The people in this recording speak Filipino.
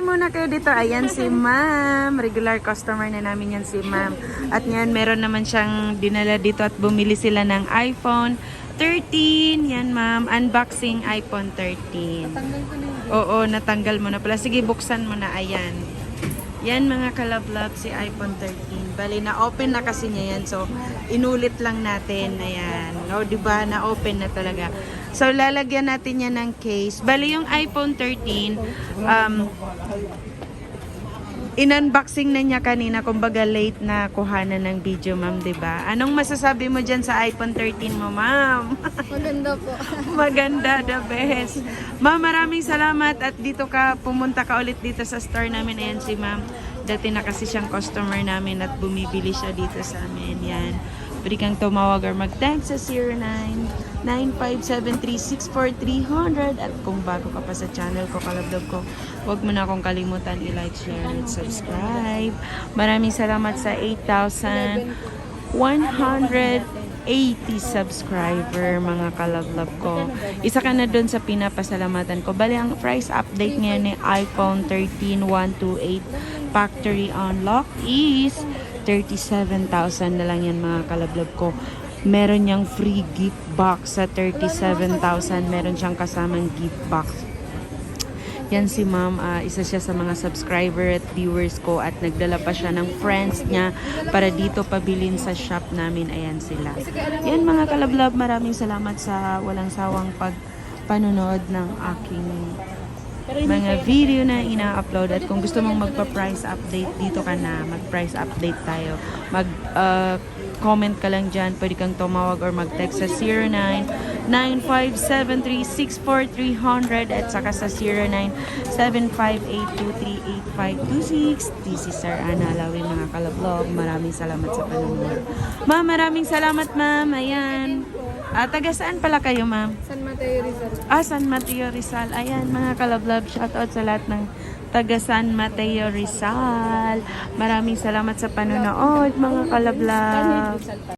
muna kayo dito. Ayan si ma'am. Regular customer na namin yan si ma'am. At ngayon meron naman siyang dinala dito at bumili sila ng iPhone 13. Yan ma'am. Unboxing iPhone 13. Oo, natanggal mo na pala. Sige, buksan mo na. Ayan. Yan mga kalablab si iPhone 13. Bali, na-open na kasi niya yan. So, inulit lang natin. Ayan. O, diba? Na-open na talaga. So, lalagyan natin yan ng case. Bali, yung iPhone 13, in-unboxing na niya kanina. Kumbaga, late na kuhanan ng video, ma'am, diba? Anong masasabi mo dyan sa iPhone 13 mo, ma'am? Maganda po. Maganda, the best. Ma'am, maraming salamat at dito ka, pumunta ka ulit dito sa store namin. Ayan si ma'am. Dati na kasi siyang customer namin at bumibili siya dito sa amin. Yan. Pwede kang tumawag or mag-text sa 0995736430 at kung bago ka pa sa channel ko, kalablog ko, huwag mo na akong kalimutan i-like, share, and subscribe. Maraming salamat sa 8,180 subscriber, mga kalablog ko. Isa ka na dun sa pinapasalamatan ko. Bali, ang price update ngayon ni iPhone 13 128 factory unlock is 37,000 na lang yan, mga kalablog ko. Meron niyang free gift box sa 37,000. Meron siyang kasamang gift box. Yan si ma'am, isa siya sa mga subscriber at viewers ko at nagdala pa siya ng friends niya para dito pabilin sa shop namin. Ayan sila. Yan mga kalablab, maraming salamat sa walang sawang pagpanonood ng aking mga video na ina-upload. At kung gusto mong magpa-price update, dito ka na, mag-price update tayo. Comment ka lang dyan, pwede kang tumawag or mag-text sa 0995736430 at saka sa 097582385526. This is Sir Ana Alawi, mga kalablog. Maraming salamat sa panonood. Ma'am, maraming salamat ma'am. Ayan. Taga saan pala kayo, ma'am? San Mateo Rizal. San Mateo Rizal. Ayan, mga kalablog. Shoutout sa lahat ng taga San Mateo Rizal. Maraming salamat sa panonood, mga kalablog.